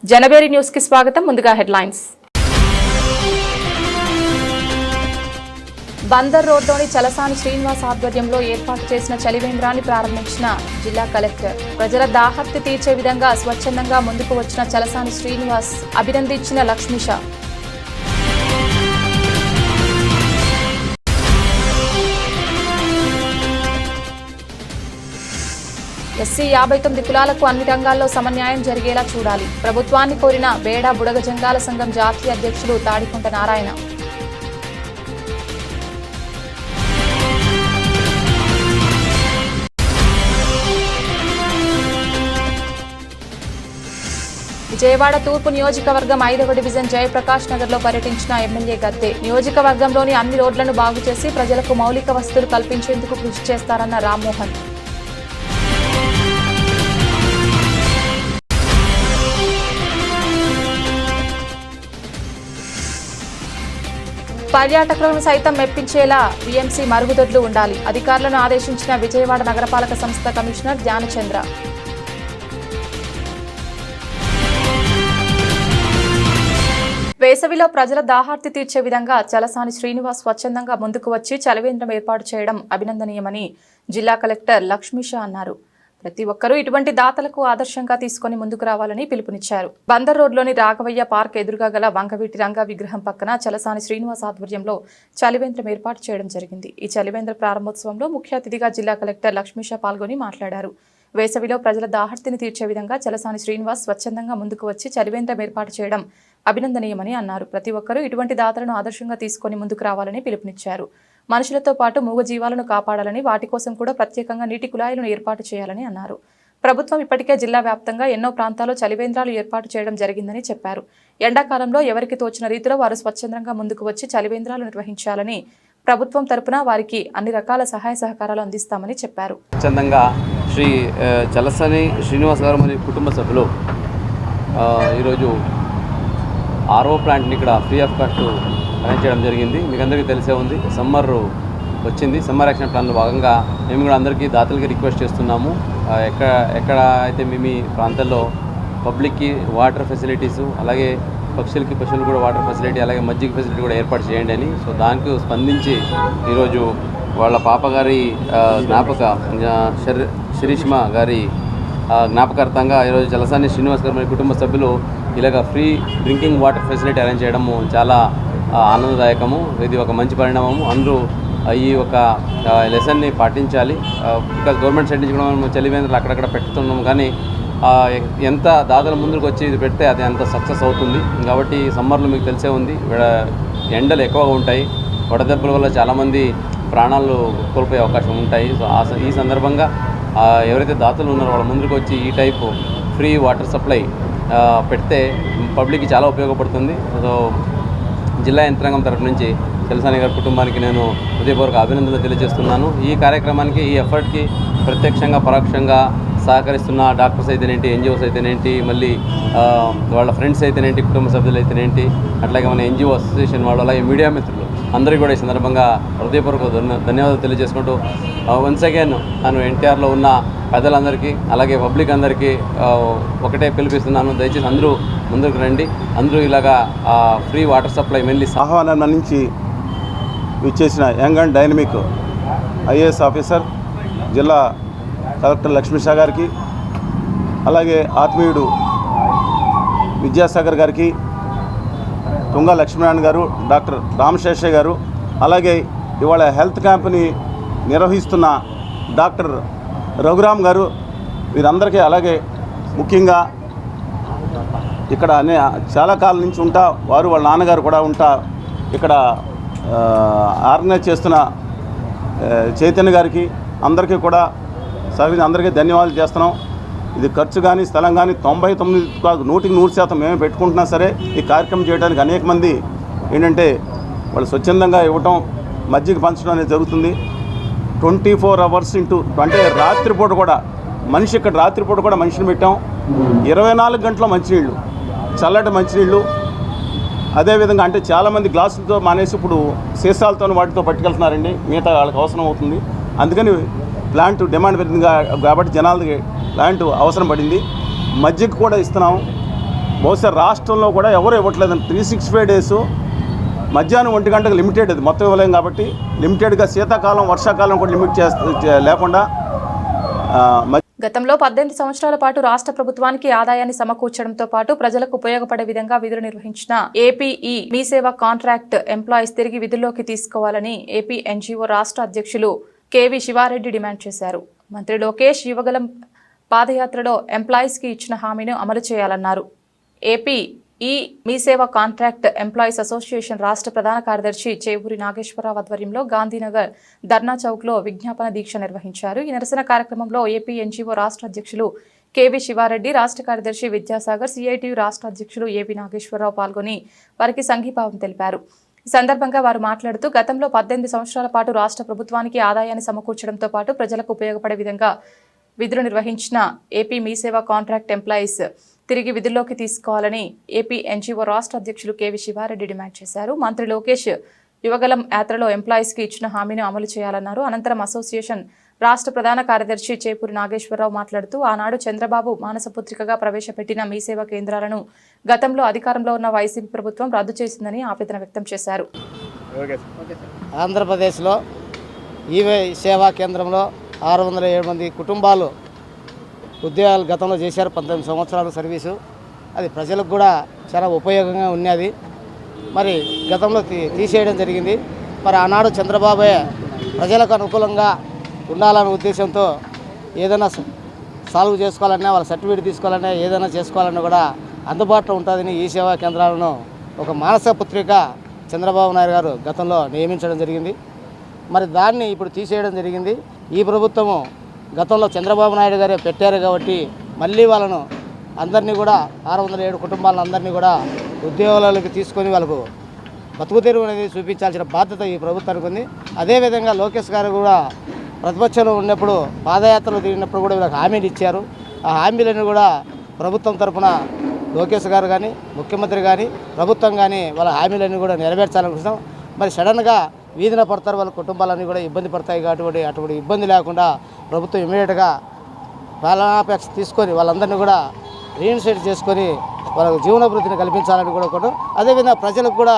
జనబేరి news కి స్వాగతం. ముందుగా హెడ్లైన్స్. బందర్ రోడ్లోని చలసాని శ్రీనివాస్ ఆధ్వర్యంలో ఏర్పాటు చేసిన చలివేంద్రాన్ని ప్రారంభించిన జిల్లా కలెక్టర్. ప్రజల దాహర్తి తీర్చే విధంగా స్వచ్ఛందంగా ముందుకు వచ్చిన చలసాని శ్రీనివాస్ అభినందించిన లక్ష్మీష. ఎస్సీ 59 కులాలకు అన్ని రంగాల్లో సమన్యాయం జరిగేలా చూడాలి. ప్రభుత్వాన్ని కోరిన బేడా బుడగ జంగాల సంఘం జాతీయ అధ్యక్షులు తాడికొంట నారాయణ. విజయవాడ తూర్పు నియోజకవర్గం 5వ డివిజన్ జయప్రకాష్ నగర్ లో పర్యటించిన ఎమ్మెల్యే గద్దె. నియోజకవర్గంలోని అన్ని రోడ్లను బాగు చేసి ప్రజలకు మౌలిక వసతులు కల్పించేందుకు కృషి చేస్తారన్న రామ్మోహన్. పర్యాటకులను సైతం మెప్పించేలా వీఎంసీ మరుగుదొడ్లు ఉండాలి. అధికారులను ఆదేశించిన విజయవాడ నగరపాలక సంస్థ కమిషనర్ ధ్యానచంద్ర. వేసవిలో ప్రజల దాహార్తి తీర్చే విధంగా చలసాని శ్రీనివాస్ స్వచ్ఛందంగా ముందుకు వచ్చి చలివేంద్రం ఏర్పాటు చేయడం అభినందనీయమని జిల్లా కలెక్టర్ లక్ష్మీష అన్నారు. ప్రతి ఒక్కరూ ఇటువంటి దాతలకు ఆదర్శంగా తీసుకుని ముందుకు రావాలని పిలుపునిచ్చారు. బందర్ రోడ్లోని రాఘవయ్య పార్క్ ఎదురుగా గల వంగవీటి రంగ విగ్రహం పక్కన చలసాని శ్రీనివాస్ ఆధ్వర్యంలో చలివేంద్రం ఏర్పాటు చేయడం జరిగింది. ఈ చలివేంద్ర ప్రారంభోత్సవంలో ముఖ్య అతిథిగా జిల్లా కలెక్టర్ లక్ష్మీష పాల్గొని మాట్లాడారు. వేసవిలో ప్రజల దాహర్తిని తీర్చే విధంగా చలసాని శ్రీనివాస్ స్వచ్ఛందంగా ముందుకు వచ్చి చలివేంద్రం ఏర్పాటు చేయడం అభినందనీయమని అన్నారు. ప్రతి ఒక్కరూ ఇటువంటి దాతలను ఆదర్శంగా తీసుకుని ముందుకు రావాలని పిలుపునిచ్చారు. మనుషులతో పాటు మూగజీవాలను కాపాడాలని, వాటి కోసం కూడా ప్రత్యేకంగా నీటి కుళాయిలను ఏర్పాటు చేయాలని అన్నారు. ప్రభుత్వం ఇప్పటికే జిల్లా వ్యాప్తంగా ఎన్నో ప్రాంతాల్లో చలివేంద్రాలు ఏర్పాటు చేయడం జరిగిందని చెప్పారు. ఎండాకాలంలో ఎవరికి తోచిన రీతిలో వారు స్వచ్ఛందంగా ముందుకు వచ్చి చలివేంద్రాలు నిర్వహించాలని, ప్రభుత్వం తరపున వారికి అన్ని రకాల సహాయ సహకారాలు అందిస్తామని చెప్పారు. స్వచ్ఛందంగా శ్రీ చలసాని శ్రీనివాస్ గారు మరియు కుటుంబ సభ్యులు ఈరోజు ఆర్ఓ ప్లాంట్ని ఇక్కడ ఫ్రీ ఆఫ్ కాస్ట్ అరేంజ్ చేయడం జరిగింది. మీకు అందరికీ తెలిసే ఉంది, సమ్మర్ వచ్చింది. సమ్మర్ యాక్షన్ ప్లాన్లో భాగంగా మేము కూడా అందరికీ దాతలకి రిక్వెస్ట్ చేస్తున్నాము. ఎక్కడ అయితే మీ ప్రాంతాల్లో పబ్లిక్కి వాటర్ ఫెసిలిటీసు, అలాగే పశువులకు కూడా వాటర్ ఫెసిలిటీ, అలాగే మజ్జిగ ఫెసిలిటీ కూడా ఏర్పాటు చేయండి అని. సో దానికి స్పందించి ఈరోజు వాళ్ళ పాప గారి జ్ఞాపక శిరీష్మ గారి జ్ఞాపకార్థంగా ఈరోజు చలసాని శ్రీనివాస్ గారు మరియు కుటుంబ సభ్యులు ఇలాగ free drinking water facility arrange చేయడము చాలా ఆనందదాయకము. ఇది ఒక మంచి పరిణామము. అందరూ ఈ ఒక లెసన్ని పాటించాలి. బికాజ్ గవర్నమెంట్ సైడ్ నుంచి కూడా మనం చలివేంద్రాలు అక్కడక్కడ పెట్టుతున్నాము, కానీ ఎంత దాదాపు ముందుకు వచ్చి ఇది పెడితే అది అంత సక్సెస్ అవుతుంది. కాబట్టి సమ్మర్లో మీకు తెలిసే ఉంది, ఎండలు ఎక్కువగా ఉంటాయి. వడదెబ్బల వల్ల చాలామంది ప్రాణాలు కోల్పోయే అవకాశం ఉంటాయి. సో ఈ సందర్భంగా ఎవరైతే దాతలు ఉన్నారో వాళ్ళ ముందుకు వచ్చి ఈ టైపు ఫ్రీ వాటర్ సప్లై పెడితే పబ్లిక్కి చాలా ఉపయోగపడుతుంది. సో జిల్లా యంత్రాంగం తరఫు నుంచి చలసాని గారి కుటుంబానికి నేను హృదయపూర్వక అభినందనలు తెలియజేస్తున్నాను. ఈ కార్యక్రమానికి, ఈ ఎఫర్ట్కి ప్రత్యక్షంగా పరోక్షంగా సహకరిస్తున్న డాక్టర్స్ అయితేనేంటి, ఎన్జిఓస్ అయితేనేంటి, మళ్ళీ వాళ్ళ ఫ్రెండ్స్ అయితేనేంటి, కుటుంబ సభ్యులు అయితేనేంటి, అట్లాగే మన ఎన్జిఓ అసోసియేషన్ వాళ్ళు, అలాగే మీడియా మిత్రులు అందరికీ కూడా ఈ సందర్భంగా హృదయపూర్వక ధన్యవాదాలు తెలియజేసుకుంటూ వన్స్ అగైన్ నేను ఎన్టీఆర్లో ఉన్న పెద్దలందరికీ, అలాగే పబ్లిక్ అందరికీ ఒకటే పిలిపిస్తున్నాను. దయచేసి అందరూ ముందుకు రండి. అందరూ ఇలాగా ఫ్రీ వాటర్ సప్లై మెయిన్లీ ఆహ్వానం నుంచి విచ్చేసిన young and dynamic IAS officer జిల్లా కలెక్టర్ లక్ష్మీషా గారికి, అలాగే ఆత్మీయుడు విద్యాసాగర్ గారికి, తుంగా లక్ష్మీనారాయణ గారు, డాక్టర్ రామశేషయ్య గారు, అలాగే ఇవాళ హెల్త్ క్యాంప్ని నిర్వహిస్తున్న డాక్టర్ రఘురామ్ గారు, వీరందరికీ, అలాగే ముఖ్యంగా ఇక్కడ చాలా కాలం నుంచి ఉంటా వారు వాళ్ళ నాన్నగారు కూడా ఉంటా ఇక్కడ ఆర్గనైజ్ చేస్తున్న చైతన్య గారికి, అందరికీ కూడా అందరికీ ధన్యవాదాలు చేస్తున్నాం. ఇది ఖర్చు కానీ స్థలం కానీ 99 కాదు 100% మేమే పెట్టుకుంటున్నా సరే ఈ కార్యక్రమం చేయడానికి అనేక మంది ఏంటంటే వాళ్ళు స్వచ్ఛందంగా ఇవ్వటం, మజ్జిగ పంచడం అనేది జరుగుతుంది. 24 hours అంటే రాత్రిపూట కూడా మనిషి, ఇక్కడ రాత్రిపూట కూడా మనిషిని పెట్టాం. 24 గంటల మంచినీళ్ళు, చల్లటి మంచినీళ్ళు. అదేవిధంగా అంటే చాలామంది గ్లాసులతో మానేసి ఇప్పుడు సీసాలతో వాటితో పట్టుకెళ్తున్నారండి, మిగతా వాళ్ళకి అవసరం అవుతుంది. అందుకని ప్లాంట్ డిమాండ్ పెరిగింది కాబట్టి జనాలకి ప్లాంట్ అవసరం పడింది. మజ్జిగ కూడా ఇస్తున్నాం. బహుశా రాష్ట్రంలో కూడా ఎవరు ఇవ్వట్లేదండి. 365 డేస్ మధ్యాహ్నం 1 గంటకు లిమిటెడ్, అది మొత్తం ఇవ్వలేం కాబట్టి లిమిటెడ్గా శీతాకాలం వర్షాకాలం కూడా లిమిట్ లేకుండా గతంలో 18 సంవత్సరాల పాటు రాష్ట్ర ప్రభుత్వానికి ఆదాయాన్ని సమకూర్చడంతో పాటు ప్రజలకు ఉపయోగపడే విధంగా విధులు నిర్వహించిన ఏపీఈ మీ సేవ కాంట్రాక్ట్ ఎంప్లాయీస్ తిరిగి విధుల్లోకి తీసుకోవాలని ఏపీ ఎన్జీఓ రాష్ట్ర అధ్యక్షులు కేవీ శివారెడ్డి డిమాండ్ చేశారు. మంత్రి లోకేష్ యువగలం పాదయాత్రలో ఎంప్లాయీస్కి ఇచ్చిన హామీని అమలు చేయాలన్నారు. ఏపీ ఈ మీ సేవ కాంట్రాక్ట్ ఎంప్లాయీస్ అసోసియేషన్ రాష్ట్ర ప్రధాన కార్యదర్శి చేవూరి నాగేశ్వరరావు ఆధ్వర్యంలో గాంధీనగర్ ధర్నా చౌక్లో విజ్ఞాపన దీక్ష నిర్వహించారు. ఈ నిరసన కార్యక్రమంలో ఏపీ ఎన్జీఓ రాష్ట్ర అధ్యక్షులు కేవీ శివారెడ్డి, రాష్ట్ర కార్యదర్శి విద్యాసాగర్, సిఐటియు రాష్ట్ర అధ్యక్షులు ఏపీ నాగేశ్వరరావు పాల్గొని వారికి సంఘీభావం తెలిపారు. ఈ సందర్భంగా వారు మాట్లాడుతూ గతంలో 18 సంవత్సరాల పాటు రాష్ట్ర ప్రభుత్వానికి ఆదాయాన్ని సమకూర్చడంతో పాటు ప్రజలకు ఉపయోగపడే విధంగా విధులు నిర్వహించిన ఏపీ మీ సేవ కాంట్రాక్ట్ ఎంప్లాయీస్ తిరిగి విధుల్లోకి తీసుకోవాలని ఏపీ ఎన్జీఓ రాష్ట్ర అధ్యక్షులు కేవీ శివారెడ్డి డిమాండ్ చేశారు. మంత్రి లోకేష్ యువగలం యాత్రలో ఎంప్లాయీస్కి ఇచ్చిన హామీని అమలు చేయాలన్నారు. అనంతరం అసోసియేషన్ రాష్ట్ర ప్రధాన కార్యదర్శి చేపూరి నాగేశ్వరరావు మాట్లాడుతూ ఆనాడు చంద్రబాబు మానసపుత్రికగా ప్రవేశపెట్టిన మీ సేవా కేంద్రాలను గతంలో అధికారంలో ఉన్న వైసీపీ ప్రభుత్వం రద్దు చేసిందని ఆవేదన వ్యక్తం చేశారు. ఆంధ్రప్రదేశ్లో ఈ సేవా కేంద్రంలో 607 మంది కుటుంబాలు ఉద్యోగాలు గతంలో చేశారు. 18 సంవత్సరాల సర్వీసు, అది ప్రజలకు కూడా చాలా ఉపయోగంగా ఉన్నది. మరి గతంలో తీసేయడం జరిగింది. మరి ఆనాడు చంద్రబాబే ప్రజలకు అనుకూలంగా ఉండాలనే ఉద్దేశంతో ఏదైనా సాల్వ్ చేసుకోవాలన్నా, వాళ్ళ సర్టిఫికేట్ తీసుకోవాలన్నా, ఏదైనా చేసుకోవాలన్నా కూడా అందుబాటులో ఉంటుందని ఈ సేవా కేంద్రాలను ఒక మానస పుత్రిక చంద్రబాబు నాయుడు గారు గతంలో నియమించడం జరిగింది. మరి దాన్ని ఇప్పుడు తీసేయడం జరిగింది. ఈ ప్రభుత్వము గతంలో చంద్రబాబు నాయుడు గారే పెట్టారు కాబట్టి మళ్ళీ వాళ్ళను అందరినీ కూడా 607 కుటుంబాలను అందరినీ కూడా ఉద్యోగాలకు తీసుకొని వాళ్ళకు బతుకు తెరువు అనేది చూపించాల్సిన బాధ్యత ఈ ప్రభుత్వానికి ఉంది. అదేవిధంగా లోకేష్ గారు కూడా ప్రతిపక్షంలో ఉన్నప్పుడు పాదయాత్రలు తిరిగినప్పుడు కూడా వీళ్ళకి హామీలు ఇచ్చారు. ఆ హామీలను కూడా ప్రభుత్వం తరఫున లోకేష్ గారు కానీ, ముఖ్యమంత్రి కానీ, ప్రభుత్వం కానీ వాళ్ళ హామీలన్నీ కూడా నెరవేర్చాలనుకుంటున్నాం. మరి సడన్గా వీధిన పడతారు, వాళ్ళ కుటుంబాలన్నీ కూడా ఇబ్బంది పడతాయి. కాబట్టి అటువంటి ఇబ్బంది లేకుండా ప్రభుత్వం ఇమీడియట్గా పాలనాపేక్ష తీసుకొని వాళ్ళందరినీ కూడా రీఇన్స్టేట్ చేసుకొని వాళ్ళకు జీవనాభివృద్ధిని కల్పించాలని కూడా ఒకటి. అదేవిధంగా ప్రజలకు కూడా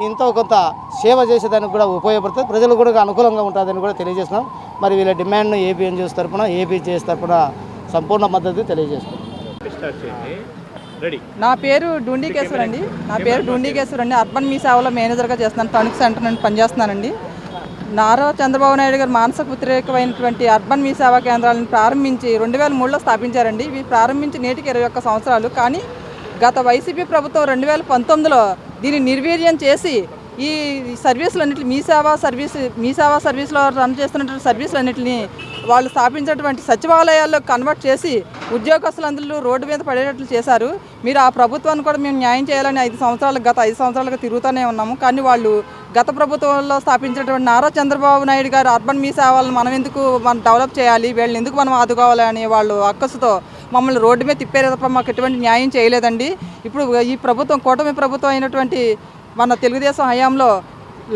ఎంతో కొంత సేవ చేసేదానికి కూడా ఉపయోగపడుతుంది, ప్రజలకు కూడా అనుకూలంగా ఉంటుందని కూడా తెలియజేస్తున్నాం. మరి వీళ్ళ డిమాండ్ను ఏపీ ఎన్జిఓస్ తరఫున, ఏపీజేఎస్ తరఫున సంపూర్ణ మద్దతు తెలియజేస్తున్నాం. నా పేరు డూండికేశ్వర్ అండి. అర్బన్ మీ సేవలో మేనేజర్గా చేస్తున్నాను. తణుకు సెంటర్ నుండి పనిచేస్తున్నానండి. నారా చంద్రబాబు నాయుడు గారు మానసిక వ్యతిరేకమైనటువంటి అర్బన్ మీ సేవా కేంద్రాలను ప్రారంభించి 2003లో స్థాపించారండి. ఇవి ప్రారంభించి నేటికి 21 సంవత్సరాలు. కానీ గత వైసీపీ ప్రభుత్వం 2019లో దీన్ని నిర్వీర్యం చేసి ఈ సర్వీసులన్నింటినీ మీ సేవా సర్వీస్లో రన్ చేస్తున్నటువంటి సర్వీసులన్నింటినీ వాళ్ళు స్థాపించినటువంటి సచివాలయాల్లో కన్వర్ట్ చేసి ఉద్యోగస్తులందరూ రోడ్డు మీద పడేటట్లు చేశారు. మీరు ఆ ప్రభుత్వాన్ని కూడా మేము న్యాయం చేయాలని గత 5 సంవత్సరాలుగా తిరుగుతూనే ఉన్నాము. కానీ వాళ్ళు గత ప్రభుత్వంలో స్థాపించినటువంటి నారా చంద్రబాబు నాయుడు గారు అర్బన్ మీ సేవలను మనం డెవలప్ చేయాలి, వీళ్ళని ఎందుకు మనం ఆదుకోవాలి అని వాళ్ళు అక్కసుతో మమ్మల్ని రోడ్డు మీద తిప్పారే తప్ప మాకు ఎటువంటి న్యాయం చేయలేదండి. ఇప్పుడు ఈ ప్రభుత్వం, కూటమి ప్రభుత్వం అయినటువంటి మన తెలుగుదేశం హయాంలో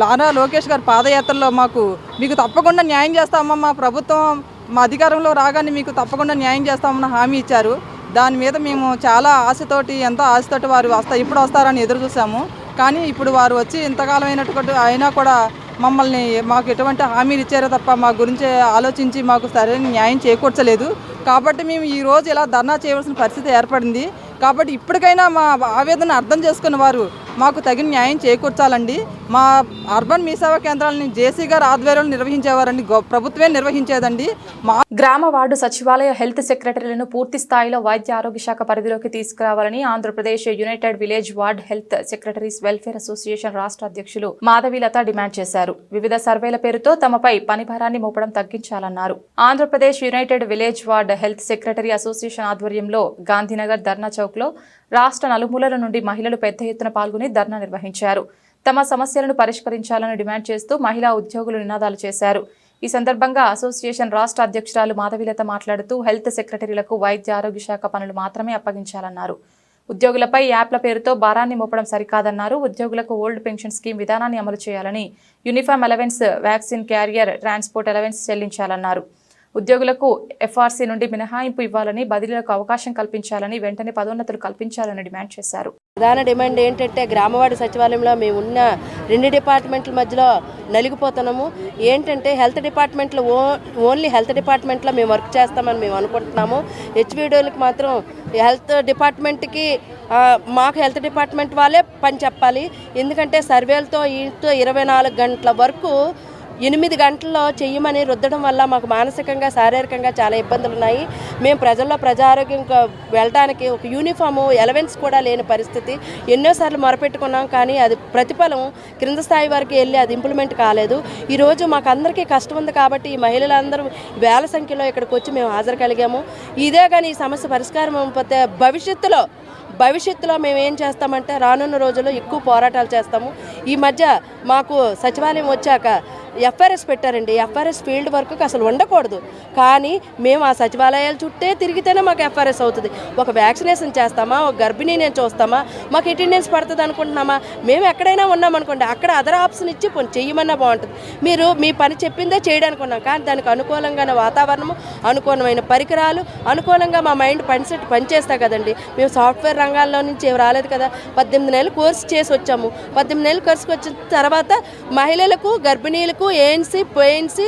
నారా లోకేష్ గారి పాదయాత్రలో మీకు తప్పకుండా న్యాయం చేస్తామమ్మా, మా ప్రభుత్వం మా అధికారంలో రాగానే మీకు తప్పకుండా న్యాయం చేస్తామన్న హామీ ఇచ్చారు. దాని మీద మేము చాలా ఎంతో ఆశతోటి వారు ఇప్పుడు వస్తారని ఎదురు చూసాము. కానీ ఇప్పుడు వారు వచ్చి ఇంతకాలం అయినా కూడా మాకు ఎటువంటి హామీలు ఇచ్చారో తప్ప మా గురించి ఆలోచించి మాకు సరైన న్యాయం చేకూర్చలేదు. కాబట్టి మేము ఈరోజు ఇలా ధర్నా చేయవలసిన పరిస్థితి ఏర్పడింది. కాబట్టి ఇప్పటికైనా మా ఆవేదన అర్థం చేసుకున్న వారు మాకు తగిన న్యాయం చేకూర్చాలండి. మా అర్బన్ మీ సేవా కేంద్రాలని జేసీ గారు ఆధ్వర్యంలో నిర్వహించేవారండి, ప్రభుత్వమే నిర్వహించేదండి. గ్రామ వార్డు సచివాలయ హెల్త్ సెక్రటరీలను పూర్తి స్థాయిలో వైద్య ఆరోగ్య శాఖ పరిధిలోకి తీసుకురావాలని Andhra Pradesh united village ward health secretaries welfare association రాష్ట్ర అధ్యక్షులు మాధవీలత డిమాండ్ చేశారు. వివిధ సర్వేల పేరుతో తమపై పనిభారాన్ని మోపడం తగ్గించాలన్నారు. Andhra Pradesh united village ward health secretary association ఆధ్వర్యంలో గాంధీనగర్ ధర్నా చౌక్లో రాష్ట్ర నలుమూలల నుండి మహిళలు పెద్ద ఎత్తున పాల్గొని ధర్నా నిర్వహించారు. తమ సమస్యలను పరిష్కరించాలని డిమాండ్ చేస్తూ మహిళా ఉద్యోగులు నినాదాలు చేశారు. ఈ సందర్భంగా అసోసియేషన్ రాష్ట్ర అధ్యక్షురాలు మాధవీలత మాట్లాడుతూ హెల్త్ సెక్రటరీలకు వైద్య ఆరోగ్య శాఖ పనులు మాత్రమే అప్పగించాలన్నారు. ఉద్యోగులపై యాప్ల పేరుతో భారాన్ని మోపడం సరికాదన్నారు. ఉద్యోగులకు ఓల్డ్ పెన్షన్ స్కీమ్ విధానాన్ని అమలు చేయాలని, uniform allowance, vaccine carrier, transport allowance చెల్లించాలన్నారు. ఉద్యోగులకు ఎఫ్ఆర్సీ నుండి మినహాయింపు ఇవ్వాలని, బదిలీలకు అవకాశం కల్పించాలని, వెంటనే పదోన్నతులు కల్పించాలని డిమాండ్ చేశారు. ప్రధాన డిమాండ్ ఏంటంటే గ్రామవార్డు సచివాలయంలో మేము ఉన్న 2 డిపార్ట్మెంట్ల మధ్యలో నలిగిపోతున్నాము. ఏంటంటే హెల్త్ డిపార్ట్మెంట్లో ఓన్లీ హెల్త్ డిపార్ట్మెంట్లో మేము వర్క్ చేస్తామని మేము అనుకుంటున్నాము. హెచ్విడోలకు మాత్రం హెల్త్ డిపార్ట్మెంట్కి మాకు హెల్త్ డిపార్ట్మెంట్ వాళ్ళే పని చెప్పాలి. ఎందుకంటే సర్వేలతో ఇంట్లో 24 గంటల వరకు 8 గంటల్లో చెయ్యమని రుద్దడం వల్ల మాకు మానసికంగా శారీరకంగా చాలా ఇబ్బందులు ఉన్నాయి. మేము ప్రజల్లో ప్రజారోగ్యం వెళ్ళడానికి ఒక యూనిఫాము ఎలవెన్స్ కూడా లేని పరిస్థితి. ఎన్నోసార్లు మొరపెట్టుకున్నాం, కానీ అది ప్రతిఫలం క్రింద స్థాయి వరకు వెళ్ళి అది ఇంప్లిమెంట్ కాలేదు. ఈరోజు మాకు అందరికీ కష్టం ఉంది కాబట్టి ఈ మహిళలందరూ వేల సంఖ్యలో ఇక్కడికి వచ్చి మేము హాజరు కలిగాము. ఇదే కానీ ఈ సమస్య పరిష్కారం అయిపోతే భవిష్యత్తులో మేము ఏం చేస్తామంటే రానున్న రోజుల్లో ఎక్కువ పోరాటాలు చేస్తాము. ఈ మధ్య మాకు సచివాలయం వచ్చాక ఎఫ్ఆర్ఎస్ పెట్టారండి. ఎఫ్ఆర్ఎస్ ఫీల్డ్ వర్క్ అసలు ఉండకూడదు, కానీ మేము ఆ సచివాలయాల చుట్టే తిరిగితేనే మాకు ఎఫ్ఆర్ఎస్ అవుతుంది. ఒక వ్యాక్సినేషన్ చేస్తామా, ఒక గర్భిణీ నేను చూస్తామా, మాకు అటెండెన్స్ పడుతుంది అనుకుంటున్నామా? మేము ఎక్కడైనా ఉన్నామనుకోండి, అక్కడ అదర్ ఆప్షన్ ఇచ్చి చెయ్యమన్నా బాగుంటుంది. మీరు మీ పని చెప్పిందే చేయడానికి ఉన్నాం, కానీ దానికి అనుకూలంగానే వాతావరణము, అనుకూలమైన పరికరాలు, అనుకూలంగా మా మైండ్ పనిచేస్తా కదండి. మేము సాఫ్ట్వేర్ రంగాల్లో నుంచి రాలేదు కదా. 18 నెలలు కోర్సు చేసి వచ్చాము. 18 నెలలు కోర్సుకు వచ్చిన తర్వాత మహిళలకు, గర్భిణీలకు ఏఎన్సీ, పోఎన్సీ,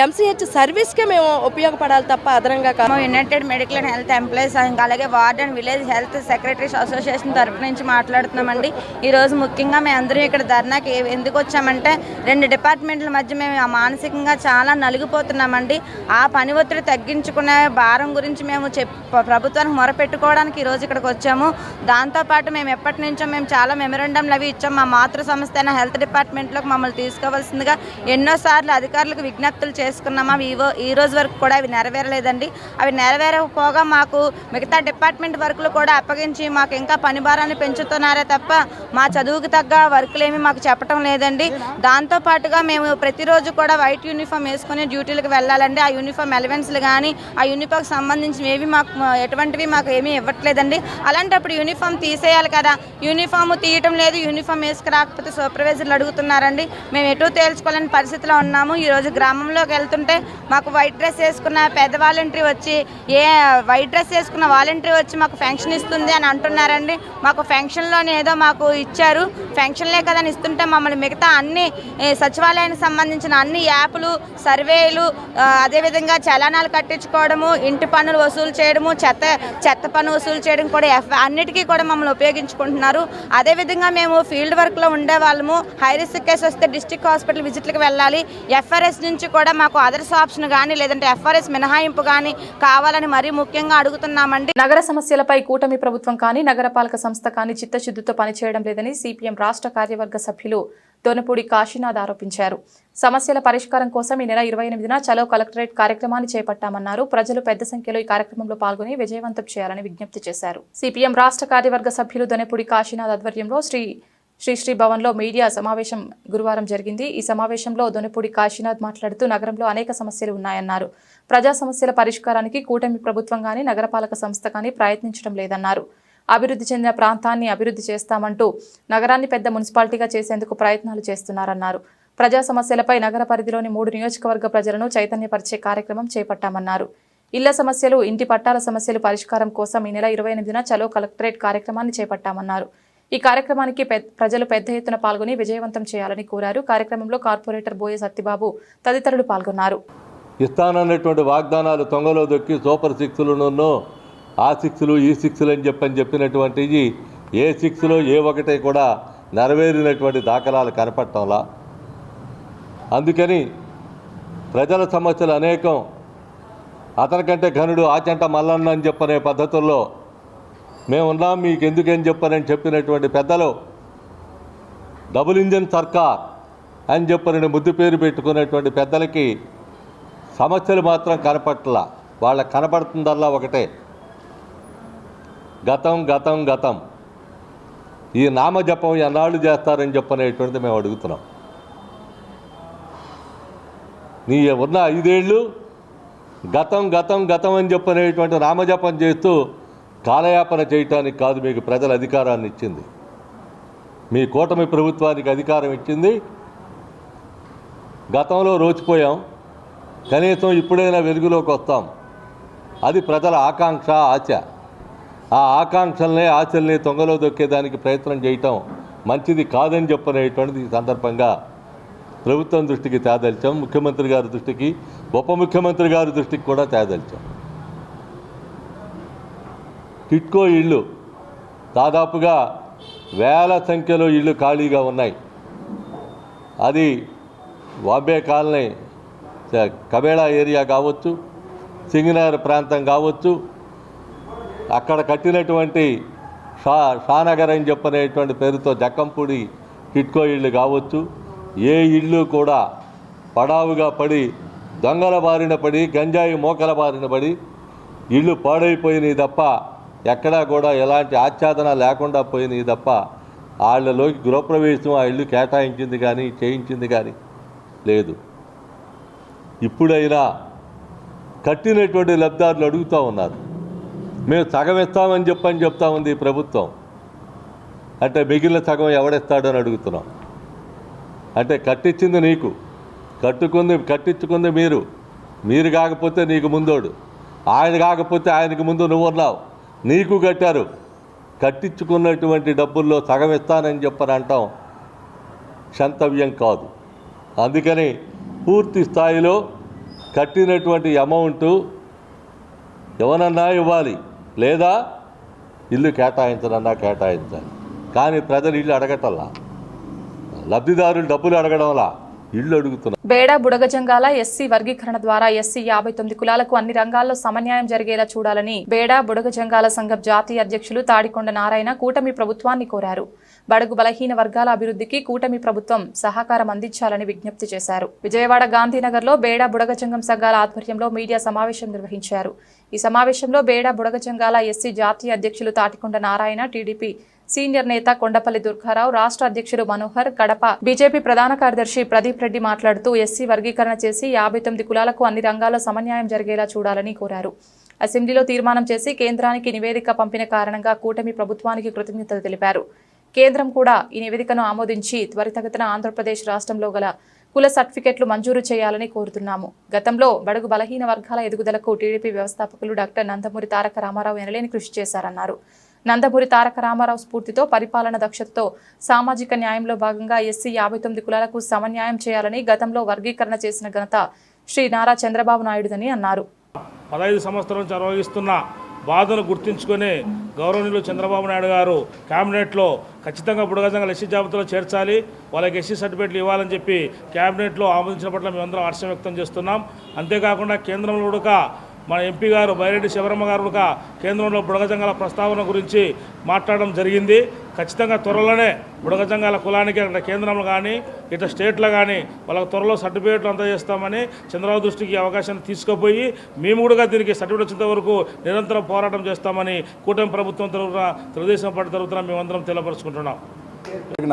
ఎంసీహెచ్ సర్వీస్కే మేము ఉపయోగపడాలి తప్ప అదనంగా కాదు. United medical and health employees అలాగే ward and village health secretaries association తరఫు నుంచి మాట్లాడుతున్నామండి. ఈరోజు ముఖ్యంగా మేము అందరం ఇక్కడ ధర్నాకి ఎందుకు వచ్చామంటే 2 డిపార్ట్మెంట్ల మధ్య మేము మానసికంగా చాలా నలిగిపోతున్నామండి. ఆ పని ఒత్తిడి తగ్గించుకునే భారం గురించి మేము ప్రభుత్వానికి మొరపెట్టుకోవడానికి ఈరోజు ఇక్కడికి వచ్చాము. దాంతోపాటు మేము ఎప్పటి నుంచో మేము చాలా మెమరాండంలు అవి ఇచ్చాము. మా మాతృ సంస్థ అయిన హెల్త్ డిపార్ట్మెంట్లోకి మమ్మల్ని తీసుకోవాల్సిందిగా ఎన్నోసార్లు అధికారులకు విజ్ఞప్తులు చేసుకున్నాము. అవి ఈ రోజు వరకు కూడా అవి నెరవేరలేదండి. అవి నెరవేరకపోగా మాకు మిగతా డిపార్ట్మెంట్ వర్కులు కూడా అప్పగించి మాకు ఇంకా పని భారాన్ని పెంచుతున్నారే తప్ప మా చదువుకు తగ్గ వర్కులు ఏమి మాకు చెప్పడం లేదండి. దాంతోపాటుగా మేము ప్రతిరోజు కూడా వైట్ యూనిఫామ్ వేసుకొని డ్యూటీలకు వెళ్ళాలండి. ఆ యూనిఫామ్ ఎలవెన్స్లు కానీ ఆ యూనిఫామ్కి సంబంధించినవి ఏవి మాకు ఎటువంటివి మాకు ఏమీ ఇవ్వట్లేదండి. అలాంటప్పుడు యూనిఫామ్ తీసేయాలి కదా, యూనిఫామ్ తీయటం లేదు. యూనిఫామ్ వేసుకురాకపోతే సూపర్వైజర్లు అడుగుతున్నారండి. మేము ఎటు తేల్చుకోలేని పరిస్థితిలో ఉన్నాము. ఈరోజు గ్రామంలోకి వెళ్తుంటే మాకు వైట్ డ్రెస్ వేసుకున్న పెద్ద వాలంటరీ వచ్చి వైట్ డ్రెస్ వేసుకున్న వాలంటరీ వచ్చి మాకు ఫెన్షన్ ఇస్తుంది అని అంటున్నారండి. మాకు ఫెన్షన్లోనే ఏదో మాకు ఇచ్చారు, ఫెన్షన్లే కదా అని ఇస్తుంటే మమ్మల్ని మిగతా అన్ని సచివాలయానికి సంబంధించిన అన్ని యాప్లు, సర్వేలు, అదేవిధంగా చలానాలు కట్టించుకోవడము, ఇంటి పన్నులు వసూలు చేయడము, చెత్త పన్ను వసూలు చేయడం కూడా అన్నిటికీ కూడా మమ్మల్ని ఉపయోగించుకుంటున్నారు. అదేవిధంగా మేము ఫీల్డ్ వర్క్లో ఉండే వాళ్ళము హై రిస్క్ కేసు వస్తే డిస్ట్రిక్ట్ హాస్పిటల్ విజిట్లకు వెళ్ళాలి. ఎఫ్ఆర్ఎస్ నుంచి కూడా మాకు అదర్స్ ఆప్షన్ కానీ లేదంటే ఎఫ్ఆర్ఎస్ మినహాయింపు కానీ కావాలని మరీ ముఖ్యంగా అడుగుతున్నామండి. నగర సమస్యలపై కూటమి ప్రభుత్వం కానీ నగరపాలక సంస్థ కానీ చిత్తశుద్ధితో పనిచేయడం లేదని సిపిఎం రాష్ట్ర కార్యవర్గ సభ్యులు దొనపూడి కాశీనాథ్ ఆరోపించారు. సమస్యల పరిష్కారం కోసం ఈ నెల 28న చలో కలెక్టరేట్ కార్యక్రమాన్ని చేపట్టామన్నారు. ప్రజలు పెద్ద సంఖ్యలో ఈ కార్యక్రమంలో పాల్గొని విజయవంతం చేయాలని విజ్ఞప్తి చేశారు. సిపిఎం రాష్ట్ర కార్యవర్గ సభ్యులు దొనపూడి కాశీనాథ్ ఆధ్వర్యంలో శ్రీ భవన్లో మీడియా సమావేశం గురువారం జరిగింది. ఈ సమావేశంలో దొనపూడి కాశీనాథ్ మాట్లాడుతూ నగరంలో అనేక సమస్యలు ఉన్నాయన్నారు. ప్రజా సమస్యల పరిష్కారానికి కూటమి ప్రభుత్వం కానీ నగరపాలక సంస్థ కానీ ప్రయత్నించడం లేదన్నారు. అభివృద్ధి చెందిన ప్రాంతాన్ని అభివృద్ధి చేస్తామంటూ నగరాన్ని పెద్ద మున్సిపాలిటీగా చేసేందుకు ప్రయత్నాలు చేస్తున్నారన్నారు. ప్రజా సమస్యలపై నగర పరిధిలోని 3 నియోజకవర్గ ప్రజలను చైతన్యపరిచే కార్యక్రమం చేపట్టామన్నారు. ఇళ్ల సమస్యలు, ఇంటి పట్టాల సమస్యలు పరిష్కారం కోసం ఈ నెల 28న చలో కలెక్టరేట్ కార్యక్రమాన్ని చేపట్టామన్నారు. ఈ కార్యక్రమానికి ప్రజలు పెద్ద ఎత్తున పాల్గొని విజయవంతం చేయాలని కోరారు. కార్యక్రమంలో కార్పొరేటర్ బోయ సత్యబాబు తదితరులు పాల్గొన్నారు. ఇస్తానన్నటువంటి వాగ్దానాలు తొంగలో దొక్కి సూపర్ 6లను ఆ 6లు ఈ 6లు అని చెప్పినటువంటి ఏ 6లో ఏ ఒకటే కూడా నెరవేరినటువంటి దాఖలాలు కనపడటంలా. అందుకని ప్రజల సమస్యలు అనేకం అతనికంటే ఘనుడు ఆచంట మల్లన్న అని చెప్పనే పద్ధతుల్లో మేమున్నాం మీకు ఎందుకని చెప్పనని చెప్పినటువంటి పెద్దలు డబుల్ ఇంజన్ సర్కార్ అని చెప్పని ముద్దు పేరు పెట్టుకున్నటువంటి పెద్దలకి సమస్యలు మాత్రం కనపట్ల. వాళ్ళకి కనపడుతుందల్లా ఒకటే, గతం గతం గతం. ఈ నామజపం ఎన్నాళ్ళు చేస్తారని చెప్పనేటువంటిది మేము అడుగుతున్నాం. నీ ఉన్న 5 ఏళ్ళు గతం గతం గతం అని చెప్పనేటువంటి నామజపం చేస్తూ కాలయాపన చేయటానికి కాదు మీకు ప్రజల అధికారాన్ని ఇచ్చింది. మీ కూటమి ప్రభుత్వానికి అధికారం ఇచ్చింది. గతంలో రోచిపోయాం, కనీసం ఇప్పుడైనా వెలుగులోకి వస్తాం. అది ప్రజల ఆకాంక్ష, ఆశ. ఆ ఆకాంక్షల్ని, ఆశల్ని తొంగలో దొక్కేదానికి ప్రయత్నం చేయటం మంచిది కాదని చెప్పనేటువంటిది ఈ సందర్భంగా ప్రభుత్వం దృష్టికి తేదలిచాం. ముఖ్యమంత్రి గారి దృష్టికి, ఉప ముఖ్యమంత్రి గారి దృష్టికి కూడా తేదలిచాం. టిట్కో ఇళ్ళు దాదాపుగా వేల సంఖ్యలో ఇళ్ళు ఖాళీగా ఉన్నాయి. అది బాంబే కాలనీ, కబేళా ఏరియా కావచ్చు, సింగనగర్ ప్రాంతం కావచ్చు, అక్కడ కట్టినటువంటి షానగర్ అని చెప్పనేటువంటి పేరుతో జక్కంపూడి టిట్కో ఇళ్ళు కావచ్చు. ఏ ఇళ్ళు కూడా పడావుగా పడి, దొంగల బారిన పడి, గంజాయి మోకల బారిన పడి ఇళ్ళు పాడైపోయినాయి తప్ప ఎక్కడా కూడా ఎలాంటి ఆచ్ఛాదన లేకుండా పోయినాయి తప్ప వాళ్ళలోకి గృహప్రవేశం ఆ ఇల్లు కేటాయించింది కానీ చేయించింది కానీ లేదు. ఇప్పుడైనా కట్టినటువంటి లబ్ధారులు అడుగుతూ ఉన్నారు, మేము సగం ఇస్తామని చెప్తా ఉంది ఈ ప్రభుత్వం. అంటే మిగిలిన సగం ఎవడిస్తాడని అడుగుతున్నాం. అంటే కట్టించింది నీకు, కట్టించుకుంది మీరు కాకపోతే నీకు ముందోడు, ఆయన కాకపోతే ఆయనకు ముందు నువ్వు ఉన్నావు, నీకు కట్టారు. కట్టించుకున్నటువంటి డబ్బుల్లో సగం ఇస్తానని అంటాం క్షంతవ్యం కాదు. అందుకని పూర్తి స్థాయిలో కట్టినటువంటి అమౌంటు ఎవరన్నా ఇవ్వాలి, లేదా ఇల్లు కేటాయించనన్నా కేటాయించాలి. కానీ ప్రజలు ఇల్లు అడగటంలా, లబ్ధిదారులు డబ్బులు అడగడంలా ఇల్లు అడుగుతున్నారు. బేడా బుడగజంగాల ఎస్సీ వర్గీకరణ ద్వారా ఎస్సీ 59 కులాలకు అన్ని రంగాల్లో సమన్యాయం జరిగేలా చూడాలని బేడా బుడగజంగాల సంఘం జాతీయ అధ్యక్షులు తాడికొండ నారాయణ కూటమి ప్రభుత్వాన్ని కోరారు. బడుగు బలహీన వర్గాల అభివృద్ధికి కూటమి ప్రభుత్వం సహకారం అందించాలని విజ్ఞప్తి చేశారు. విజయవాడ గాంధీనగర్లో బేడా బుడగజంగం సంఘాల ఆధ్వర్యంలో మీడియా సమావేశం నిర్వహించారు. ఈ సమావేశంలో బేడా బుడగజంగాల ఎస్సీ జాతీయ అధ్యక్షులు తాటికొండ నారాయణ, టీడీపీ సీనియర్ నేత కొండపల్లి దుర్గారావు, రాష్ట్ర అధ్యక్షుడు మనోహర్, కడప బీజేపీ ప్రధాన కార్యదర్శి ప్రదీప్ రెడ్డి మాట్లాడుతూ ఎస్సీ వర్గీకరణ చేసి 59 కులాలకు అన్ని రంగాల్లో సమన్యాయం జరిగేలా చూడాలని కోరారు. అసెంబ్లీలో తీర్మానం చేసి కేంద్రానికి నివేదిక పంపిన కారణంగా కూటమి ప్రభుత్వానికి కృతజ్ఞతలు తెలిపారు. కేంద్రం కూడా ఈ నివేదికను ఆమోదించి త్వరితగతిన ఆంధ్రప్రదేశ్ రాష్ట్రంలో గల కుల సర్టిఫికెట్లు మంజూరు చేయాలని కోరుతున్నాము. గతంలో బడుగు బలహీన వర్గాల ఎదుగుదలకు టీడీపీ వ్యవస్థాపకులు డాక్టర్ నందమూరి తారక రామారావు ఎనలేని కృషి చేశారన్నారు. నందమూరి తారక రామారావు స్ఫూర్తితో, పరిపాలన దక్షతతో సామాజిక న్యాయంలో భాగంగా ఎస్సీ 59 కులాలకు సమన్యాయం చేయాలని గతంలో వర్గీకరణ చేసిన ఘనత శ్రీ నారా చంద్రబాబు నాయుడుదని అన్నారు. 15 సంవత్సరాల నుంచి అనుభవిస్తున్న బాధను గుర్తించుకొని గౌరవనీయులు చంద్రబాబు నాయుడు గారు క్యాబినెట్లో ఖచ్చితంగా బుడగజంగాల ఎస్సీ జాబితాలో చేర్చాలి, వాళ్ళకి ఎస్సీ సర్టిఫికేట్లు ఇవ్వాలని చెప్పి క్యాబినెట్లో ఆమోదించిన పట్ల మేమందరం హర్షం వ్యక్తం చేస్తున్నాం. అంతేకాకుండా కేంద్రంలో కూడా మన ఎంపీ గారు బైరెడ్డి శివరమ్మ గారు కూడా కేంద్రంలో బుడగజంగాల ప్రస్తావన గురించి మాట్లాడడం జరిగింది. ఖచ్చితంగా త్వరలోనే బుడగజంగాల కులానికి అక్కడ కేంద్రంలో కానీ ఇట్లా స్టేట్లో కానీ వాళ్ళకి త్వరలో సర్టిఫికేట్లు అందజేస్తామని చంద్రబాబు దృష్టికి అవకాశాన్ని తీసుకుపోయి మేము కూడా దీనికి సర్టిఫికేట్ వచ్చేంత వరకు నిరంతరం పోరాటం చేస్తామని కూటమి ప్రభుత్వం తరఫున, తెలుగుదేశం పార్టీ తరఫున మేమందరం తెలియపరుచుకుంటున్నాం.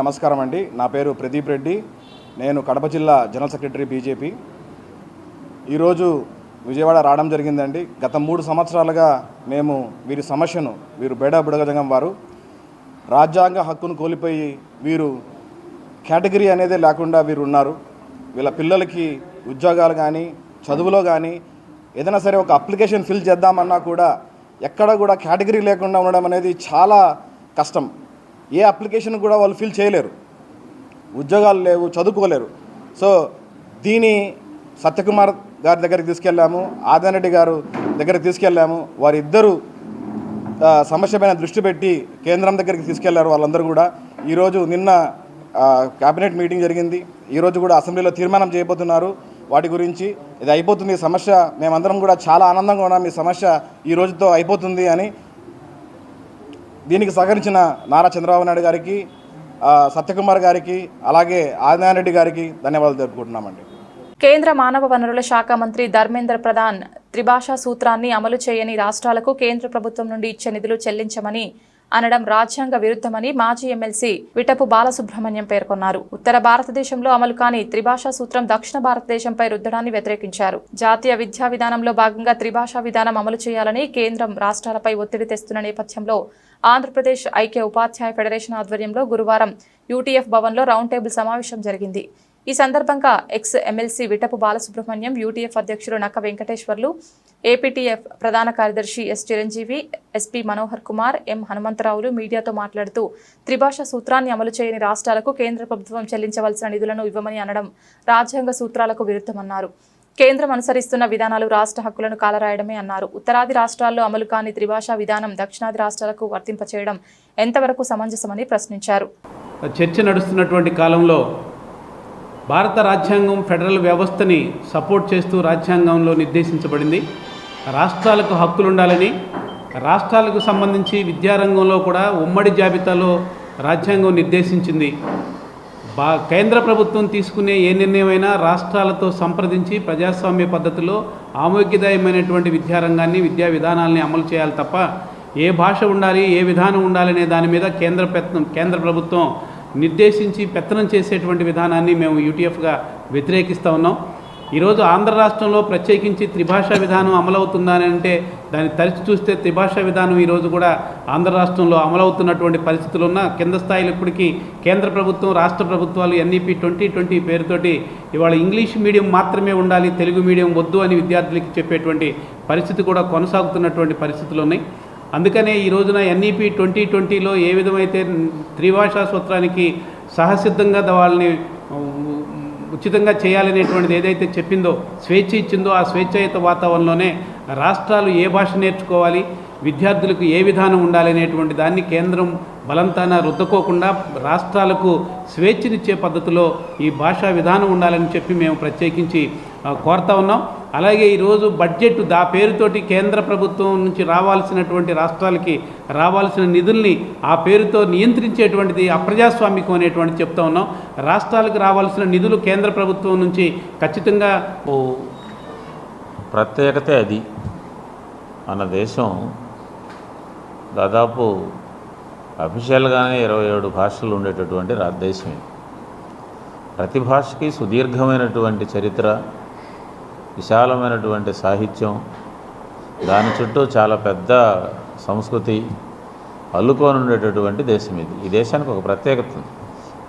నమస్కారం అండి. నా పేరు ప్రదీప్ రెడ్డి, నేను కడప జిల్లా జనరల్ సెక్రటరీ బీజేపీ. ఈరోజు విజయవాడ రావడం జరిగిందండి. గత 3 సంవత్సరాలుగా మేము వీరి సమస్యను, వీరు బేడా బుడగజంగం వారు రాజ్యాంగ హక్కును కోల్పోయి వీరు కేటగిరీ అనేది లేకుండా వీరు ఉన్నారు. వీళ్ళ పిల్లలకి ఉద్యోగాలు కానీ చదువులో కానీ ఏదైనా సరే ఒక అప్లికేషన్ ఫిల్ చేద్దామన్నా కూడా ఎక్కడ కూడా కేటగిరీ లేకుండా ఉండడం అనేది చాలా కష్టం. ఏ అప్లికేషన్ కూడా వాళ్ళు ఫిల్ చేయలేరు, ఉద్యోగాలు లేవు, చదువుకోలేరు. సో దీని సత్యకుమార్ గారి దగ్గరికి తీసుకెళ్ళాము, ఆదినారెడ్డి గారు దగ్గరికి తీసుకెళ్ళాము. వారిద్దరూ సమస్య పైన దృష్టి పెట్టి కేంద్రం దగ్గరికి తీసుకెళ్లారు. వాళ్ళందరూ కూడా ఈరోజు నిన్న క్యాబినెట్ మీటింగ్ జరిగింది. ఈరోజు కూడా అసెంబ్లీలో తీర్మానం చేయబోతున్నారు. వాటి గురించి ఇది అయిపోతుంది సమస్య. మేమందరం కూడా చాలా ఆనందంగా ఉన్నాం, ఈ సమస్య ఈ రోజుతో అయిపోతుంది అని. దీనికి సహకరించిన నారా చంద్రబాబు నాయుడు గారికి, సత్యకుమార్ గారికి, అలాగే ఆదినారెడ్డి గారికి ధన్యవాదాలు తెలుపుకుంటున్నామండి. కేంద్ర మానవ వనరుల శాఖ మంత్రి ధర్మేంద్ర ప్రధాన్ త్రిభాషా సూత్రాన్ని అమలు చేయని రాష్ట్రాలకు కేంద్ర ప్రభుత్వం నుండి ఇచ్చే నిధులు చెల్లించమని అనడం రాజ్యాంగ విరుద్ధమని మాజీ ఎమ్మెల్సీ విటపు బాలసుబ్రహ్మణ్యం పేర్కొన్నారు. ఉత్తర భారతదేశంలో అమలు కాని త్రిభాషా సూత్రం దక్షిణ భారతదేశంపై రుద్దడాన్ని వ్యతిరేకించారు. జాతీయ విద్యా విధానంలో భాగంగా త్రిభాషా విధానం అమలు చేయాలని కేంద్రం రాష్ట్రాలపై ఒత్తిడి తెస్తున్న నేపథ్యంలో ఆంధ్రప్రదేశ్ ఐక్య ఉపాధ్యాయ ఫెడరేషన్ ఆధ్వర్యంలో గురువారం యూటీఎఫ్ భవన్లో రౌండ్ టేబుల్ సమావేశం జరిగింది. ఈ సందర్భంగా X MLC Vitapu Balasubrahmanyam, UTF అధ్యక్షులు నక్క వెంకటేశ్వర్లు, ఏపీటీఎఫ్ ప్రధాన కార్యదర్శి ఎస్ చిరంజీవి, ఎస్పీ మనోహర్ కుమార్, ఎం హనుమంతరావులు మీడియాతో మాట్లాడుతూ త్రిభాషా సూత్రాన్ని అమలు చేయని రాష్ట్రాలకు కేంద్ర ప్రభుత్వం చెల్లించవలసిన నిధులను ఇవ్వమని అనడం రాజ్యాంగ సూత్రాలకు విరుద్ధమన్నారు. కేంద్రం అనుసరిస్తున్న విధానాలు రాష్ట్ర హక్కులను కాలరాయడమే అన్నారు. ఉత్తరాది రాష్ట్రాల్లో అమలు కాని త్రిభాషా విధానం దక్షిణాది రాష్ట్రాలకు వర్తింపచేయడం ఎంతవరకు సమంజసమని ప్రశ్నించారు. చర్చ నడుస్తున్నటువంటి కాలంలో భారత రాజ్యాంగం ఫెడరల్ వ్యవస్థని సపోర్ట్ చేస్తూ రాజ్యాంగంలో నిర్దేశించబడింది. రాష్ట్రాలకు హక్కులు ఉండాలని, రాష్ట్రాలకు సంబంధించి విద్యారంగంలో కూడా ఉమ్మడి జాబితాలో రాజ్యాంగం నిర్దేశించింది. కేంద్ర ప్రభుత్వం తీసుకునే ఏ నిర్ణయమైనా రాష్ట్రాలతో సంప్రదించి ప్రజాస్వామ్య పద్ధతిలో ఆమోగ్యదాయమైనటువంటి విద్యారంగాన్ని, విద్యా విధానాలని అమలు చేయాలి తప్ప ఏ భాష ఉండాలి, ఏ విధానం ఉండాలనే దాని మీద కేంద్ర ప్రభుత్వం నిర్దేశించి పెత్తనం చేసేటువంటి విధానాన్ని మేము యూటీఎఫ్గా వ్యతిరేకిస్తూ ఉన్నాం. ఈరోజు ఆంధ్ర రాష్ట్రంలో ప్రత్యేకించి త్రిభాషా విధానం అమలవుతుందని అంటే దాన్ని తరిచి చూస్తే త్రిభాషా విధానం ఈరోజు కూడా ఆంధ్ర రాష్ట్రంలో అమలవుతున్నటువంటి పరిస్థితులు ఉన్న కింద స్థాయిలో ఇప్పటికీ కేంద్ర ప్రభుత్వం, రాష్ట్ర ప్రభుత్వాలు ఎన్ఈపీ 2020 పేరుతోటి ఇవాళ ఇంగ్లీష్ మీడియం మాత్రమే ఉండాలి, తెలుగు మీడియం వద్దు అని విద్యార్థులకి చెప్పేటువంటి పరిస్థితి కూడా కొనసాగుతున్నటువంటి పరిస్థితులు ఉన్నాయి. అందుకనే ఈ రోజున ఎన్ఈపీ 2020లో ఏ విధమైతే త్రిభాషా సూత్రానికి సహసిద్ధంగా వాళ్ళని ఉచితంగా చేయాలనేటువంటిది ఏదైతే చెప్పిందో, స్వేచ్ఛ ఇచ్చిందో, ఆ స్వేచ్ఛాయుత వాతావరణంలోనే రాష్ట్రాలు ఏ భాష నేర్చుకోవాలి, విద్యార్థులకు ఏ విధానం ఉండాలనేటువంటి దాన్ని కేంద్రం బలంతాన రుద్దుకోకుండా రాష్ట్రాలకు స్వేచ్ఛనిచ్చే పద్ధతిలో ఈ భాషా విధానం ఉండాలని చెప్పి మేము ప్రత్యేకించి కోరుతా ఉన్నాం. అలాగే ఈరోజు బడ్జెట్ పేరుతోటి కేంద్ర ప్రభుత్వం నుంచి రావాల్సినటువంటి రాష్ట్రాలకి రావాల్సిన నిధుల్ని ఆ పేరుతో నియంత్రించేటువంటిది అప్రజాస్వామికం అనేటువంటి చెప్తా ఉన్నాం. రాష్ట్రాలకు రావాల్సిన నిధులు కేంద్ర ప్రభుత్వం నుంచి ఖచ్చితంగా ప్రత్యేకతే అది. మన దేశం దాదాపు అఫీషియల్గానే 27 భాషలు ఉండేటటువంటి దేశం ఇది. ప్రతి భాషకి సుదీర్ఘమైనటువంటి చరిత్ర, విశాలమైనటువంటి సాహిత్యం, దాని చుట్టూ చాలా పెద్ద సంస్కృతి అల్లుకొని ఉండేటటువంటి దేశం ఇది. ఈ దేశానికి ఒక ప్రత్యేకత ఉంది.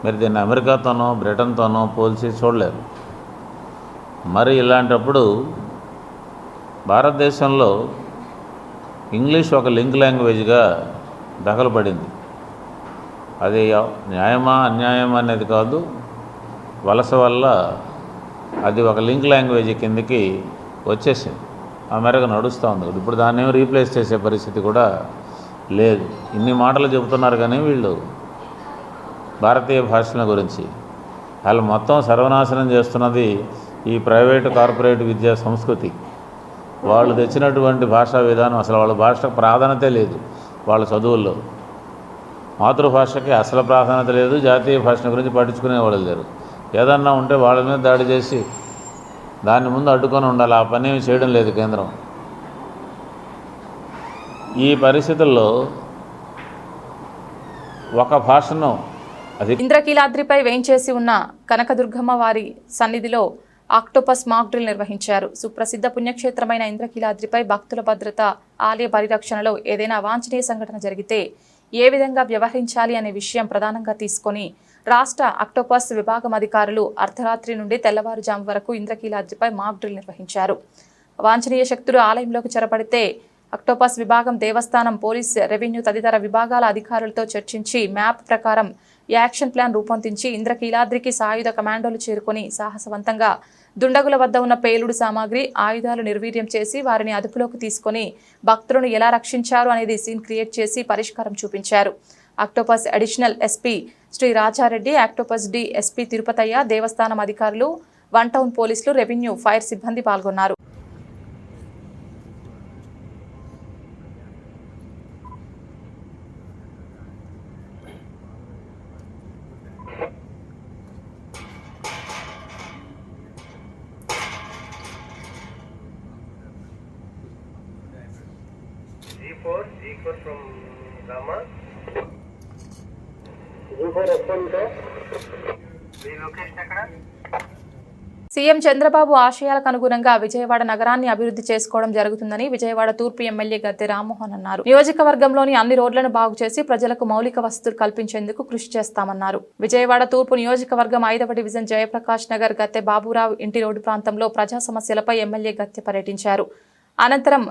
మీరు దీన్ని అమెరికాతోనో బ్రిటన్తోనో పోల్చి చూడలేరు. మరి ఇలాంటప్పుడు భారతదేశంలో ఇంగ్లీష్ ఒక లింక్ లాంగ్వేజ్గా దఖలుపడింది. అది న్యాయమా అన్యాయమా అనేది కాదు, వలస వల్ల అది ఒక లింక్ లాంగ్వేజ్ కిందకి వచ్చేసింది. ఆ మేరకు నడుస్తూ ఉంది. ఇప్పుడు దాన్ని ఏమి రీప్లేస్ చేసే పరిస్థితి కూడా లేదు. ఇన్ని మాటలు చెబుతున్నారు కానీ వీళ్ళు భారతీయ భాషల గురించి వాళ్ళు మొత్తం సర్వనాశనం చేస్తున్నది ఈ ప్రైవేటు కార్పొరేట్ విద్యా సంస్కృతి. వాళ్ళు తెచ్చినటువంటి భాషా విధానం, అసలు వాళ్ళ భాషకు ప్రాధాన్యత లేదు. వాళ్ళ చదువుల్లో మాతృభాషకి అసలు ప్రాధాన్యత లేదు. జాతీయ భాషల గురించి పట్టించుకునే వాళ్ళు లేరు. ఏదన్నా ఉంటే వాళ్ళ మీద దాడి చేసి దాన్ని ముందు అడ్డుకొని ఉండాలి. ఆ పని ఏమి చేయడం లేదు కేంద్రం. ఈ పరిస్థితుల్లో ఒక భాషను ఇంద్రకీలాద్రిపై వేంచేసి ఉన్న కనకదుర్గమ్మ వారి సన్నిధిలో ఆక్టోపస్ మాక్ డ్రిల్ నిర్వహించారు. సుప్రసిద్ధ పుణ్యక్షేత్రమైన ఇంద్రకీలాద్రిపై భక్తుల భద్రత, ఆలయ పరిరక్షణలో ఏదైనా అవాంఛనీయ సంఘటన జరిగితే ఏ విధంగా వ్యవహరించాలి అనే విషయం ప్రధానంగా తీసుకొని రాష్ట్ర ఆక్టోపస్ విభాగం అధికారులు అర్ధరాత్రి నుండి తెల్లవారుజాము వరకు ఇంద్రకీలాద్రిపై మాక్ డ్రిల్ నిర్వహించారు. అవాంఛనీయ శక్తులు ఆలయంలోకి చొరబడితే ఆక్టోపస్ విభాగం, దేవస్థానం, పోలీస్, రెవెన్యూ తదితర విభాగాల అధికారులతో చర్చించి మ్యాప్ ప్రకారం యాక్షన్ ప్లాన్ రూపొందించి ఇంద్రకీలాద్రికి సాయుధ కమాండోలు చేరుకొని సాహసవంతంగా దుండగుల వద్ద ఉన్న పేలుడు సామాగ్రి, ఆయుధాలు నిర్వీర్యం చేసి వారిని అదుపులోకి తీసుకొని భక్తులను ఎలా రక్షించారు అనేది సీన్ క్రియేట్ చేసి పరిష్కారం చూపించారు. Octopus additional SP Shri Rajareddy, Octopus D SP Tirupathaiah, దేవస్థానం అధికారులు, 1 టౌన్ పోలీసులు, రెవెన్యూ, ఫైర్ సిబ్బంది పాల్గొన్నారు. G4 from Rama. G4 F1 to. Me location ఎక్కడ? సీఎం చంద్రబాబు ఆశయాలకు అనుగుణంగా విజయవాడ నగరాన్ని అభివృద్ధి చేసుకోవడం జరుగుతుందని విజయవాడ తూర్పు ఎమ్మెల్యే గద్దె రామ్మోహన్ అన్నారు. నియోజకవర్గంలోని అన్ని రోడ్లను బాగు చేసి ప్రజలకు మౌలిక వసతులు కల్పించేందుకు కృషి చేస్తామన్నారు. విజయవాడ తూర్పు నియోజకవర్గం 5వ డివిజన్ జయప్రకాష్ నగర్ గద్దె బాబురావు ఇంటి రోడ్డు ప్రాంతంలో ప్రజా సమస్యలపై ఎమ్మెల్యే గద్దె పర్యటించారు. అనంతరం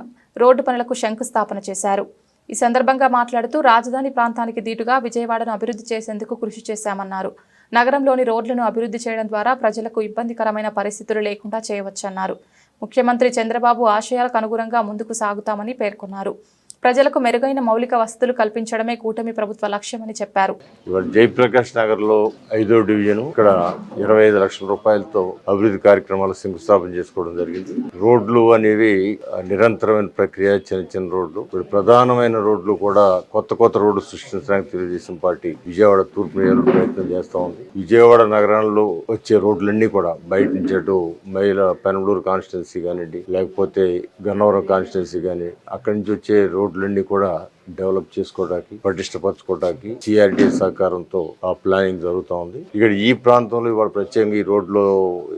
రోడ్డు పనులకు శంకుస్థాపన చేశారు. ఈ సందర్భంగా మాట్లాడుతూ రాజధాని ప్రాంతానికి దీటుగా విజయవాడను అభివృద్ధి చేసేందుకు కృషి చేశామన్నారు. నగరంలోని రోడ్లను అభివృద్ధి చేయడం ద్వారా ప్రజలకు ఇబ్బందికరమైన పరిస్థితులు లేకుండా చేయవచ్చన్నారు. ముఖ్యమంత్రి చంద్రబాబు ఆశయాలకు అనుగుణంగా ముందుకు సాగుతామని పేర్కొన్నారు. ప్రజలకు మెరుగైన మౌలిక వసతులు కల్పించడమే కూటమి ప్రభుత్వ లక్ష్యమని చెప్పారు. ఇవాళ జయప్రకాష్ నగర్ లో 5వ డివిజన్ ఇక్కడ 25 లక్షల రూపాయలతో అభివృద్ధి కార్యక్రమాలు శంకుస్థాపన చేసుకోవడం జరిగింది. రోడ్లు అనేవి నిరంతరమైన ప్రక్రియ, చిన్న చిన్న రోడ్లు. ఇప్పుడు ప్రధానమైన రోడ్లు కూడా కొత్త రోడ్లు సృష్టించడానికి తెలుగుదేశం పార్టీ విజయవాడ తూర్పు నియోజకవర్గం ప్రయత్నం చేస్తా ఉంది. విజయవాడ నగరంలో వచ్చే రోడ్లన్నీ కూడా బయట నుంచి అటు పెనమలూరు కాన్స్టిట్యున్సీ కానివ్వండి, లేకపోతే గన్నవరం కాన్స్టిట్యున్సీ కానీ అక్కడి నుంచి వచ్చే రోడ్లన్నీ కూడా డెవలప్ చేసుకోవడానికి, పటిష్టపరచుకోవడానికి సిఆర్డీ సహకారంతో ఆ ప్లానింగ్ జరుగుతూ ఉంది. ఇక్కడ ఈ ప్రాంతంలో ఇవాళ ప్రత్యేకంగా ఈ రోడ్లో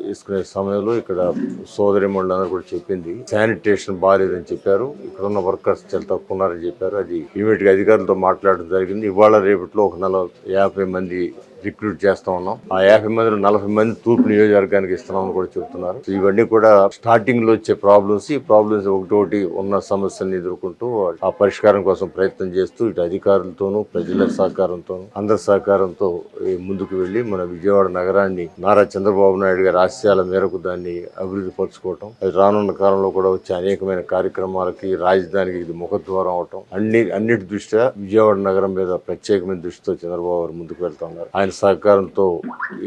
వేసుకునే సమయంలో ఇక్కడ సోదరి మండలందరూ కూడా చెప్పింది శానిటేషన్ బాగాలేదని చెప్పారు. ఇక్కడ ఉన్న వర్కర్స్ చాలా తక్కువ ఉన్నారని చెప్పారు. అది ఇమీడియట్ గా అధికారులతో మాట్లాడడం జరిగింది. ఇవాళ రేపట్లో ఒక 50 మంది రిక్రూట్ చేస్తా ఉన్నాం. ఆ 50 మందిలో 40 మంది తూర్పు నియోజకవర్గానికి ఇస్తున్నామని కూడా చెబుతున్నారు. ఇవన్నీ కూడా స్టార్టింగ్ లో వచ్చే ప్రాబ్లమ్స్. ఈ ప్రాబ్లమ్స్ ఒకటి ఉన్న సమస్యలను ఎదుర్కొంటూ ఆ పరిష్కారం కోసం ప్రయత్నం చేస్తూ ఇటు అధికారులతోనూ ప్రజల సహకారంతోనూ అందరి సహకారంతో ముందుకు వెళ్లి మన విజయవాడ నగరాన్ని నారా చంద్రబాబు నాయుడు గారి ఆశయాల మేరకు దాన్ని అభివృద్ధి పరచుకోవటం, అది రానున్న కాలంలో కూడా వచ్చే అనేకమైన కార్యక్రమాలకి రాజధానికి ఇది ముఖద్వారం అవటం, అన్నిటి దృష్ట్యా విజయవాడ నగరం మీద ప్రత్యేకమైన దృష్టితో చంద్రబాబు గారు ముందుకు వెళ్తా ఉన్నారు. ఆయన సహకారంతో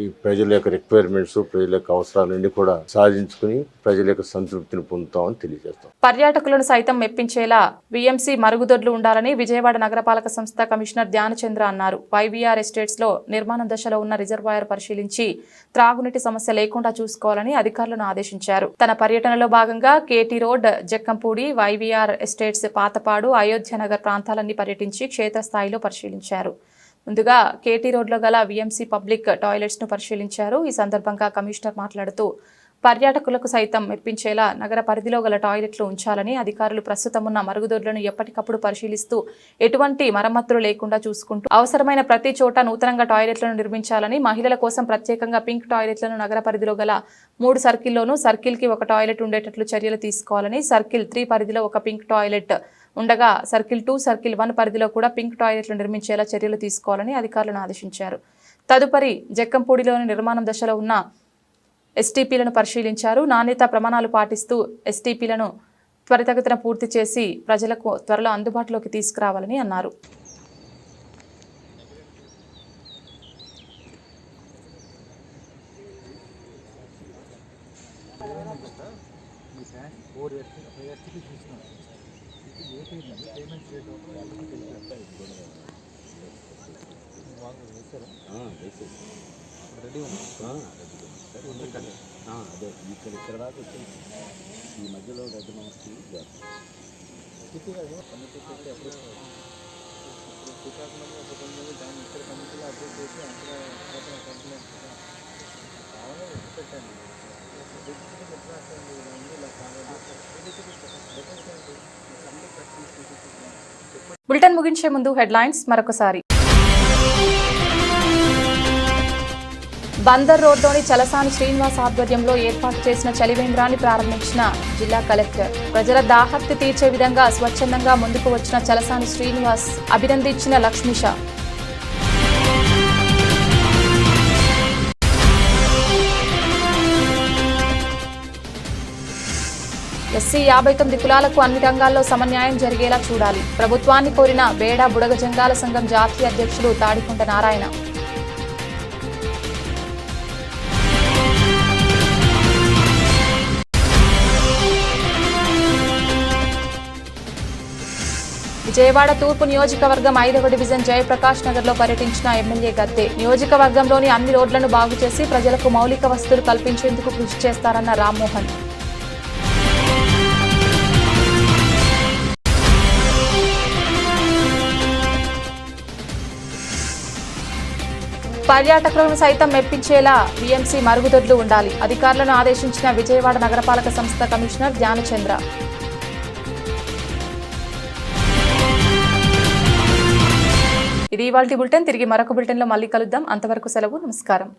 ఈ ప్రజల యొక్క రిక్వైర్మెంట్స్, ప్రజల యొక్క అవసరాలన్నీ కూడా సాధించుకుని ప్రజల యొక్క సంతృప్తిని పొందుతామని తెలియజేస్తాం. పర్యాటకులను సైతం మెప్పించేలా వీఎంసీ మరుగుదొడ్లు ఉండాలని విజయవాడ నగరపాలక సంస్థ కమిషనర్ ధ్యానచంద్ర అన్నారు. వైవీఆర్ ఎస్టేట్స్ లో నిర్మాణం దశలో ఉన్న రిజర్వాయర్ పరిశీలించి త్రాగునీటి సమస్య లేకుండా చూసుకోవాలని అధికారులను ఆదేశించారు. తన పర్యటనలో భాగంగా KT road, Jakkampudi, YVR estates, Patapadu, Ayodhya Nagar ప్రాంతాలన్నీ పర్యటించి క్షేత్రస్థాయిలో పరిశీలించారు. ముందుగా కేటీ రోడ్లో గల వీఎంసీ పబ్లిక్ టాయిలెట్స్ ను పరిశీలించారు. ఈ సందర్భంగా కమిషనర్ మాట్లాడుతూ పర్యాటకులకు సైతం మెప్పించేలా నగర పరిధిలో గల టాయిలెట్లు ఉంచాలని, అధికారులు ప్రస్తుతం ఉన్న మరుగుదొడ్లను ఎప్పటికప్పుడు పరిశీలిస్తూ ఎటువంటి మరమ్మతులు లేకుండా చూసుకుంటూ అవసరమైన ప్రతి చోట నూతనంగా టాయిలెట్లను నిర్మించాలని, మహిళల కోసం ప్రత్యేకంగా పింక్ టాయిలెట్లను నగర పరిధిలో గల 3 సర్కిల్లోనూ సర్కిల్కి ఒక టాయిలెట్ ఉండేటట్లు చర్యలు తీసుకోవాలని, సర్కిల్ 3 పరిధిలో ఒక పింక్ టాయిలెట్ ఉండగా సర్కిల్ 2, సర్కిల్ 1 పరిధిలో కూడా పింక్ టాయిలెట్లు నిర్మించేలా చర్యలు తీసుకోవాలని అధికారులను ఆదేశించారు. తదుపరి జక్కంపూడిలోని నిర్మాణం దశలో ఉన్న ఎస్టీపీలను పరిశీలించారు. నాణ్యత ప్రమాణాలు పాటిస్తూ ఎస్టీపీలను త్వరితగతిన పూర్తి చేసి ప్రజలకు త్వరలో అందుబాటులోకి తీసుకురావాలని అన్నారు. అదే ఇక్కడ దాకా వచ్చి ఈ మధ్యలో బులెటిన్ ముగించే ముందు హెడ్లైన్స్ మరొకసారి. బందర్ రోడ్లోని చలసాని శ్రీనివాస్ ఆధ్వర్యంలో ఏర్పాటు చేసిన చలివేంద్రాన్ని ప్రారంభించిన జిల్లా కలెక్టర్. ప్రజల దాహర్తి తీర్చే విధంగా స్వచ్ఛందంగా ముందుకు వచ్చిన చలసాని శ్రీనివాస్ అభినందించిన లక్ష్మీష. ఎస్సీ 59 కులాలకు అన్ని రంగాల్లో సమన్యాయం జరిగేలా చూడాలి. ప్రభుత్వాన్ని కోరిన బేడా బుడగ జంగాల సంఘం జాతీయ అధ్యక్షుడు తాడికొండ నారాయణ. విజయవాడ తూర్పు నియోజకవర్గం 5వ డివిజన్ జయప్రకాష్ నగర్ లో పర్యటించిన ఎమ్మెల్యే గద్దె. నియోజకవర్గంలోని అన్ని రోడ్లను బాగు చేసి ప్రజలకు మౌలిక వసతులు కల్పించేందుకు కృషి చేస్తారన్న రామ్మోహన్. పర్యాటకులను సైతం మెప్పించేలా బీఎంసీ మరుగుదొడ్లు ఉండాలి. అధికారులను ఆదేశించిన విజయవాడ నగరపాలక సంస్థ కమిషనర్ ధ్యానచంద్ర. ఇది ఇవాల్టి బులెటిన్. తిరిగి మరొక బులెటిన్లో మళ్ళీ కలుద్దాం. అంతవరకు సెలవు. నమస్కారం.